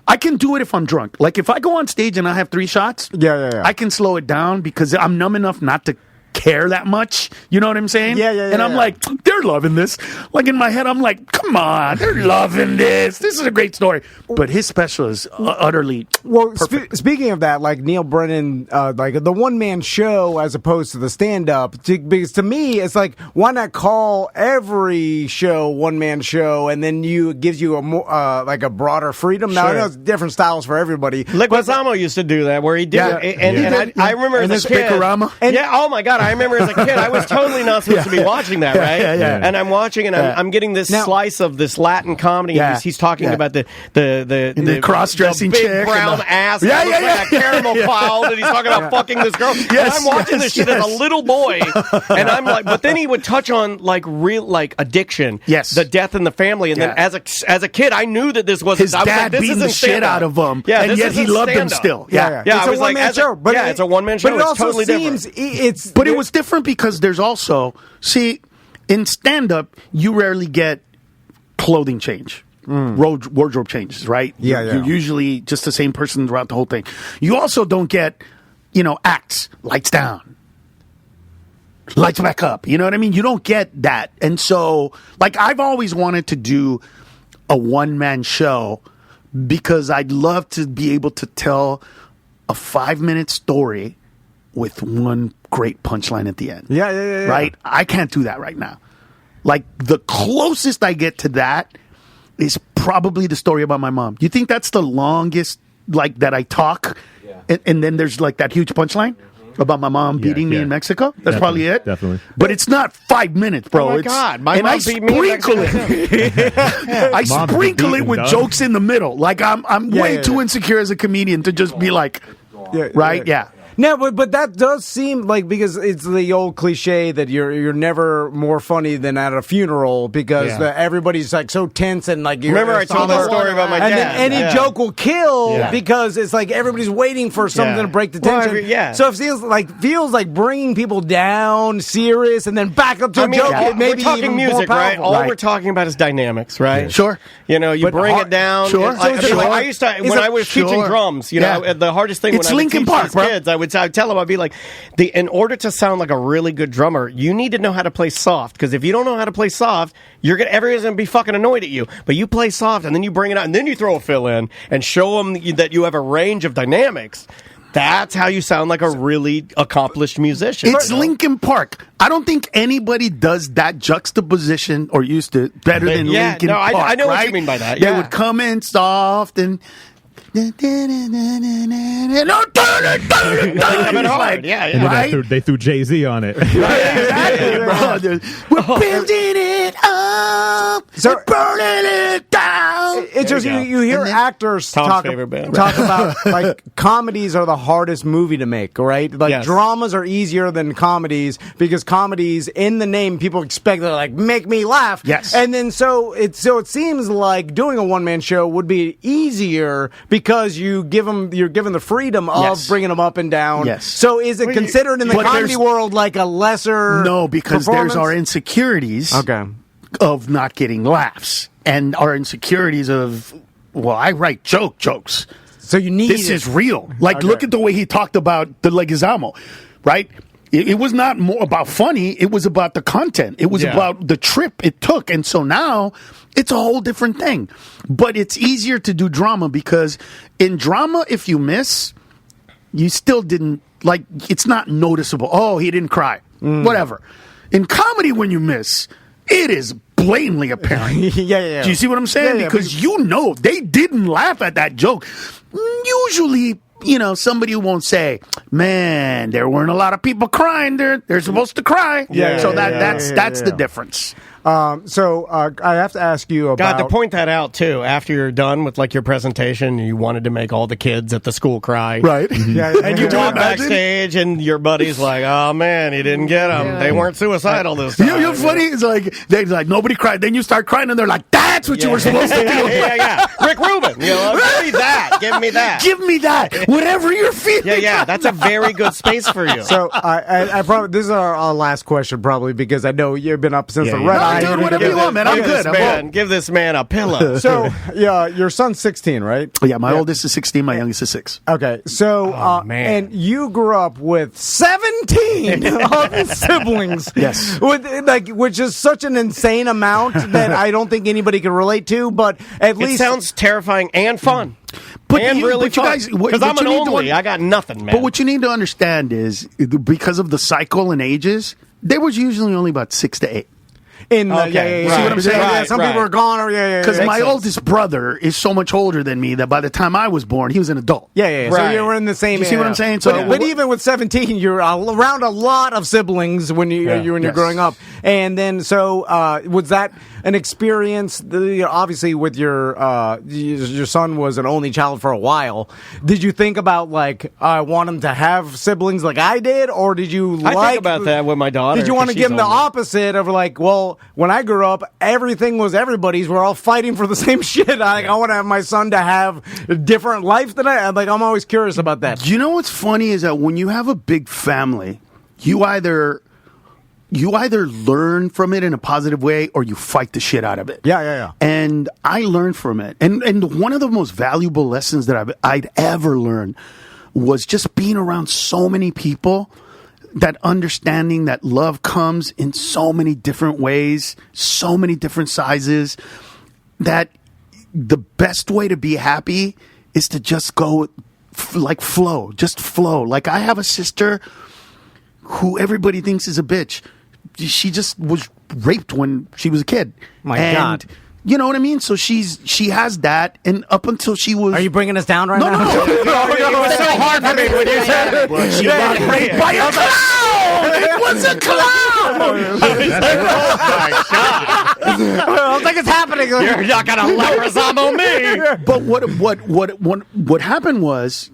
I can do it if I'm drunk. Like if I go on stage and I have 3 shots, I can slow it down because I'm numb enough not to care that much. You know what I'm saying? Yeah. And I'm like, they're loving this. Like in my head, I'm like, come on, they're loving this. This is a great story. But his special is utterly perfect. Speaking of that, like Neil Brennan, like the one-man show as opposed to the stand-up, because to me, it's like, why not call every show one-man show, and then it gives you a more like a broader freedom. Now I know it's different styles for everybody. Leguizamo used to do that, where he did it, and I remember as a kid. Oh my God, I remember as a kid, I was totally not supposed to be watching that, right? And I'm watching, and I'm getting this slice of this Latin comedy. And he's talking about the cross-dressing big chick, brown ass, like a caramel cloud, and he's talking about fucking this girl. And I'm watching this shit as a little boy, and I'm like, but then he would touch on like real addiction, the death in the family, and then as a kid, I knew that this wasn't. His dad beating the shit out of him, and yet he loved him still. It's a one-man show, but it's a one-man show. But it also totally seems different. But it was different because there's also, in stand-up, you rarely get clothing change, wardrobe changes, right? You're usually just the same person throughout the whole thing. You also don't get, acts, lights down, lights back up. You know what I mean? You don't get that. And so, like, I've always wanted to do a one-man show because I'd love to be able to tell a 5-minute story with one great punchline at the end. Yeah. Right? I can't do that right now. Like, the closest I get to that is probably the story about my mom. You think that's the longest, like, that I talk? Yeah. And then there's, like, that huge punchline about my mom beating me in Mexico? That's probably it? Definitely. But it's not 5 minutes, bro. Oh, my God. My mom beat me in Mexico. I sprinkle it with jokes in the middle. Like, I'm way too insecure as a comedian to just be like, right? Yeah. No, but that does seem like, because it's the old cliche that you're never more funny than at a funeral, because everybody's like so tense and like. Remember I told that story about my dad. And then any joke will kill because it's like everybody's waiting for something to break the tension. So it feels like bringing people down, serious, and then back up to a joke. Maybe we're talking even music, more right? powerful. All we're talking about is dynamics, right? Yeah. Sure. You bring it down. Sure. I used to, when I was teaching drums, the hardest thing when I would teach these kids, I'd tell them, I'd be like, in order to sound like a really good drummer, you need to know how to play soft. Because if you don't know how to play soft, everyone's going to be fucking annoyed at you. But you play soft, and then you bring it out, and then you throw a fill in, and show them that you have a range of dynamics. That's how you sound like a really accomplished musician. It's Linkin Park. I don't think anybody does that juxtaposition, or used to, better than Linkin Park. I know right? what you mean by that. They would come in soft and. They threw Jay-Z on it. Exactly, bro. We're building it up, burning it down. It's just you hear actors talk about like comedies are the hardest movie to make, right? Like dramas are easier than comedies, because comedies, in the name, people expect to like make me laugh. Yes, and then so it seems like doing a one-man show would be easier because you're given the freedom of bringing them up and down. Yes. So is it considered in the comedy world like a lesser? No, because there's our insecurities. Of not getting laughs, and our insecurities of, well, I write jokes. So you need this is real. Like, look at the way he talked about the Leguizamo, right? It was not more about funny. It was about the content. It was about the trip it took. And so now it's a whole different thing. But it's easier to do drama, because in drama, if you miss, you still didn't, like, it's not noticeable. Oh, he didn't cry. Whatever. In comedy, when you miss, it is blatantly apparent. Do you see what I'm saying? Because they didn't laugh at that joke. Usually, somebody won't say, man, there weren't a lot of people crying. They're supposed to cry. So that's the difference. So I have to ask you about... God, to point that out, too, after you're done with, like, your presentation, you wanted to make all the kids at the school cry. Right. Yeah, and you walk backstage, and your buddy's like, oh, man, he didn't get them. Yeah. They weren't suicidal this time. You're funny. It's like, they're like, nobody cried. Then you start crying, and they're like, that's what you were supposed to do. Yeah. Rick Rubin. You know, give me that. Give me that. Give me that. Whatever you're feeling. Yeah. That's a very good space for you. So I probably this is our last question, probably, because I know you've been up since the red eye. Dude, whatever you want, man. I'm good. Give this man a pillow. So, yeah, your son's 16, right? Yeah, my oldest is 16, my youngest is 6. Okay, so, and you grew up with 17 siblings. Yes. Which is such an insane amount that I don't think anybody can relate to, but at least... It sounds terrifying and fun. Really fun. Because I'm an only. I got nothing, man. But what you need to understand is, because of the cycle and ages, there was usually only about 6 to 8. See what I'm saying? Right, some people are gone, or because my oldest brother is so much older than me that by the time I was born, he was an adult. Yeah. Right. So you were in the same. You see what I'm saying? So, but even with 17, you're around a lot of siblings when you're growing up, and then was that an experience? Obviously, with your son was an only child for a while. Did you think about I want him to have siblings like I did, or did you? I think about that with my daughter. Did you want to give him the opposite of when I grew up, everything was everybody's. We're all fighting for the same shit. I want to have my son to have a different life than I have. I'm always curious about that. You know what's funny is that when you have a big family, you either learn from it in a positive way or you fight the shit out of it. Yeah. And I learned from it. And one of the most valuable lessons that I'd ever learned was just being around so many people, that understanding that love comes in so many different ways, so many different sizes, that the best way to be happy is to just go flow, just flow. Like, I have a sister who everybody thinks is a bitch. She just was raped when she was a kid. My God. You know what I mean? So she has that, and up until she was... Are you bringing us down right now? No. It was so hard for me when you said it. She got raped by a clown! It was a clown! I don't think it's happening. You're not going to leprosamo me! But what happened was,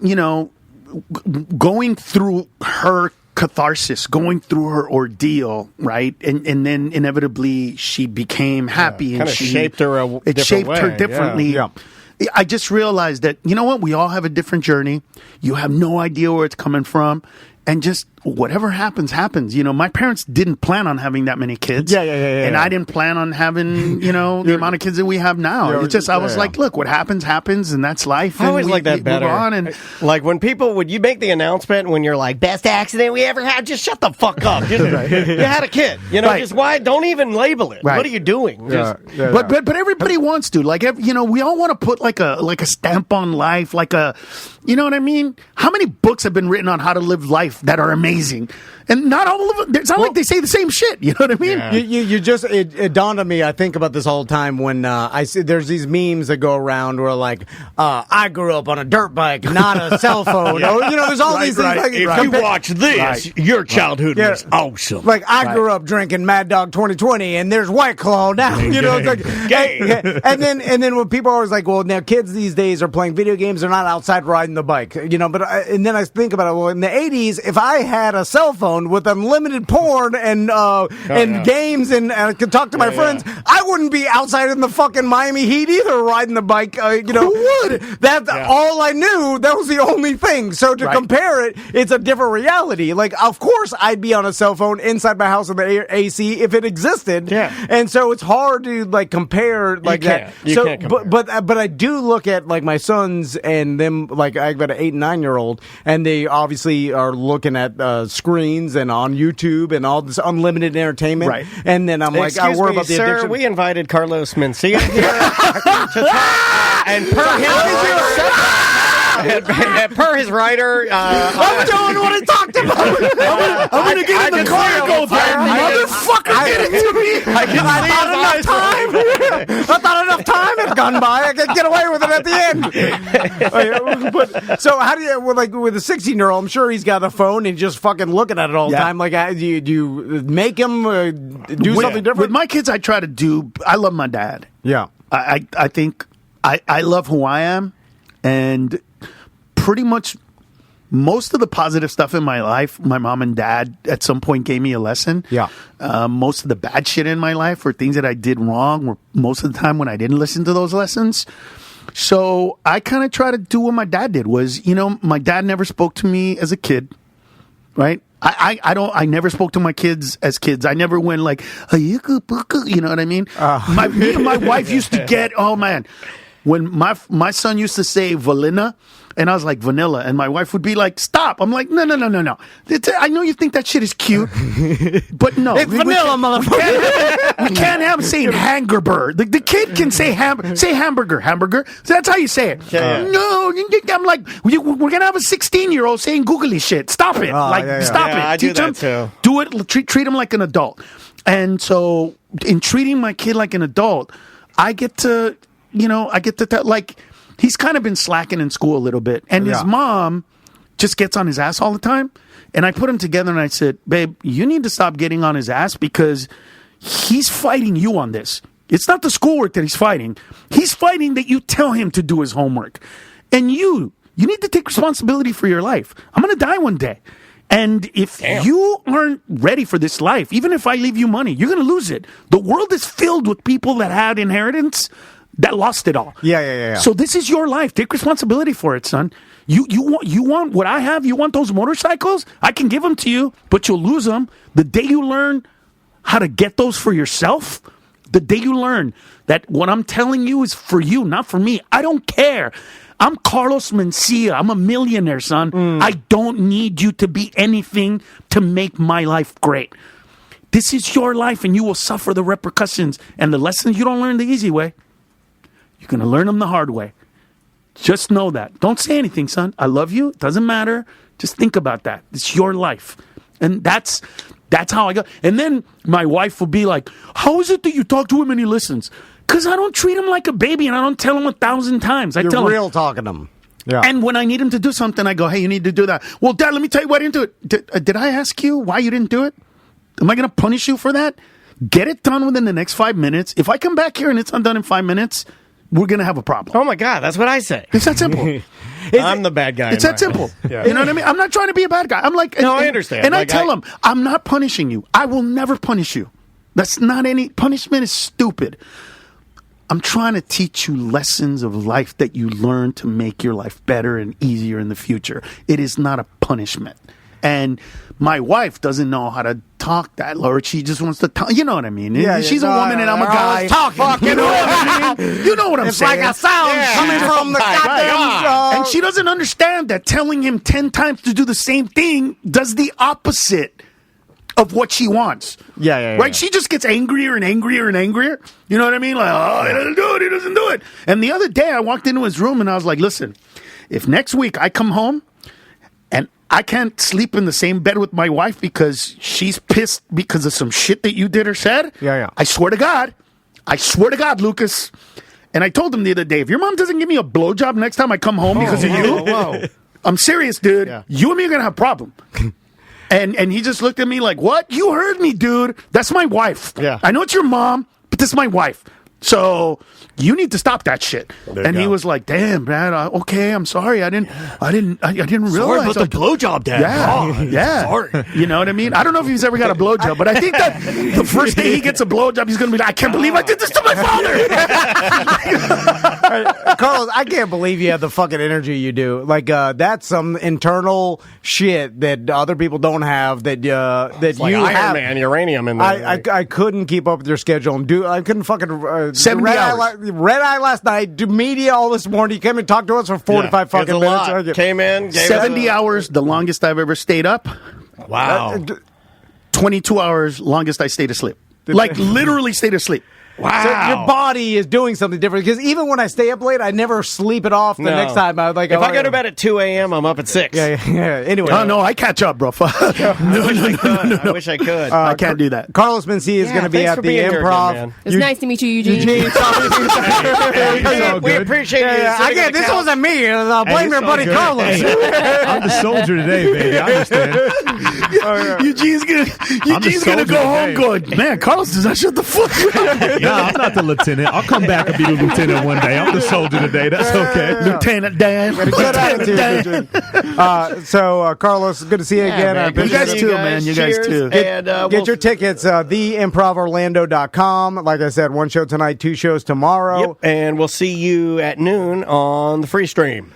going through her catharsis, going through her ordeal, right? And then inevitably she became happy, and she shaped her her differently. Yeah. I just realized that, you know what? We all have a different journey. You have no idea where it's coming from. And just whatever happens, happens. My parents didn't plan on having that many kids. Yeah. And I didn't plan on having, the amount of kids that we have now. It's just, I was like, look, what happens, happens, and that's life. I always like that better. Move on, and like, when you make the announcement, when you're like, best accident we ever had, just shut the fuck up. You had a kid. Just why? Don't even label it. Right. What are you doing? But everybody wants to. Like, we all want to put like a stamp on life, you know what I mean? How many books have been written on how to live life that are amazing? And not all of them. It's not like they say the same shit. You know what I mean? Yeah. You just it dawned on me. I think about this all the time when I see there's these memes that go around where I grew up on a dirt bike, not a cell phone. There's all these things. Right. If you watch this, your childhood was awesome. Like, I grew up drinking Mad Dog 2020, and there's White Claw now. It's like, and then when people are always like, well, now kids these days are playing video games, they're not outside riding the bike. But and then I think about it. Well, in the 80s, if I had a cell phone with unlimited porn and games and I could talk to my friends, I wouldn't be outside in the fucking Miami heat either riding the bike. Who would? That's all I knew. That was the only thing. So to compare it, it's a different reality. Like, of course, I'd be on a cell phone inside my house with the AC if it existed. Yeah. And so it's hard to compare that. You can't compare. But I do look at my sons and them. Like, I've got an 8 and 9-year-old, and they obviously are looking at screens and on YouTube and all this unlimited entertainment. Right. And then I'm I worry about the addiction. Sir, we invited Carlos Mencia here and per his writer, I'm doing what I talked about. I'm going to get in the car and go, that motherfucker did it to me. I thought enough time had gun by. I can get away with it at the end. But, so how do you, like with a 16-year-old, I'm sure he's got a phone and just fucking looking at it all the time. Like, do you make him do something different? With my kids, I try to do, I love my dad. Yeah. I think I love who I am, and pretty much most of the positive stuff in my life, my mom and dad at some point gave me a lesson. Yeah. Most of the bad shit in my life or things that I did wrong were most of the time when I didn't listen to those lessons. So I kind of try to do what my dad did was, my dad never spoke to me as a kid, right? I never spoke to my kids as kids. I never went like, you know what I mean? Me and my wife used to get, oh man, when my son used to say Valina, and I was like, vanilla. And my wife would be like, stop. I'm like, no. I know you think that shit is cute, but no. It's vanilla, motherfucker. We can't have him saying hamburger. The kid can say hamburger. So that's how you say it. No, I'm like, we're going to have a 16-year-old saying googly shit. Stop it. Stop it. I Teach do him. that too. Do it. Treat him like an adult. And so in treating my kid like an adult, I get to like, he's kind of been slacking in school a little bit. And his mom just gets on his ass all the time. And I put him together and I said, babe, you need to stop getting on his ass because he's fighting you on this. It's not the schoolwork that he's fighting. He's fighting that you tell him to do his homework. And you need to take responsibility for your life. I'm going to die one day. And if you aren't ready for this life, even if I leave you money, you're going to lose it. The world is filled with people that had inheritance that lost it all. Yeah. So this is your life. Take responsibility for it, son. You want what I have? You want those motorcycles? I can give them to you, but you'll lose them. The day you learn how to get those for yourself, the day you learn that what I'm telling you is for you, not for me. I don't care. I'm Carlos Mencia. I'm a millionaire, son. I don't need you to be anything to make my life great. This is your life, and you will suffer the repercussions. And the lessons you don't learn the easy way, you're going to learn them the hard way. Just know that. Don't say anything, son. I love you. It doesn't matter. Just think about that. It's your life. And that's how I go. And then my wife will be like, how is it that you talk to him and he listens? Because I don't treat him like a baby and I don't tell him 1,000 times. I tell him. You're real talking to him. Yeah. And when I need him to do something, I go, hey, you need to do that. Well, Dad, let me tell you why I didn't do it. Did I ask you why you didn't do it? Am I going to punish you for that? Get it done within the next 5 minutes. If I come back here and it's not done in 5 minutes, we're going to have a problem. Oh, my God. That's what I say. It's that simple. I'm the bad guy. It's that simple. Yeah. You know what I mean? I'm not trying to be a bad guy. I'm like, I understand. And like, I tell him, I'm not punishing you. I will never punish you. That's not any punishment is stupid. I'm trying to teach you lessons of life that you learn to make your life better and easier in the future. It is not a punishment. And my wife doesn't know how to talk that, or she just wants to talk. You know what I mean? Yeah, she's a woman and I'm a guy. Talking. You know what I mean? You know what I'm saying? It's like a sound coming from the goddamn... And she doesn't understand that telling him 10 times to do the same thing does the opposite of what she wants. Yeah. Right? She just gets angrier and angrier and angrier. You know what I mean? Like, oh, he doesn't do it. And the other day I walked into his room and I was like, listen, if next week I come home and I can't sleep in the same bed with my wife because she's pissed because of some shit that you did or said, I swear to God, Lucas. And I told him the other day, if your mom doesn't give me a blowjob next time I come home because of you, I'm serious, dude. Yeah. You and me are going to have a problem. And he just looked at me like, what? You heard me, dude. That's my wife. Yeah. I know it's your mom, but this is my wife. So you need to stop that shit. And he was like, damn, Brad, okay, I'm sorry. I didn't realize. Sorry about the blowjob, Dad. Yeah. Sorry. You know what I mean? I don't know if he's ever got a blowjob, but I think that the first day he gets a blowjob, he's going to be like, I can't believe I did this to my father. Carlos, I can't believe you have the fucking energy you do. Like, that's some internal shit that other people don't have that It's like you Iron have. Man, uranium in there. I couldn't keep up with your schedule. I couldn't fucking... 70 hours. Red eye last night, do media all this morning. You came and talked to us for 45 fucking it's a minutes. lot. Came in, gave 70 hours, the longest I've ever stayed up. Wow. 22 hours, longest I stayed asleep. Like, literally stayed asleep. Wow. So your body is doing something different. Because even when I stay up late, I never sleep it off the next time. I like. If I go to bed at 2 a.m., I'm up at 6. Yeah. Anyway. Oh, no, I catch up, bro. I wish I could. I can't do that. Carlos Mencia is going to be at the Improv. It's nice to meet you, Eugene. We appreciate you. I get this wasn't me. Blame your buddy Carlos. Hey, I'm the soldier today, baby. I understand. Eugene's gonna go home going, man, Carlos does not shut the fuck up. Nah, I'm not the lieutenant. I'll come back and be the lieutenant one day. I'm the soldier today. That's okay. Lieutenant Dan. Good attitude. So, Carlos, good to see you again. You guys too, man. You guys too. Get your tickets, theimprovorlando.com. Like I said, one show tonight, two shows tomorrow. Yep. And we'll see you at noon on the free stream.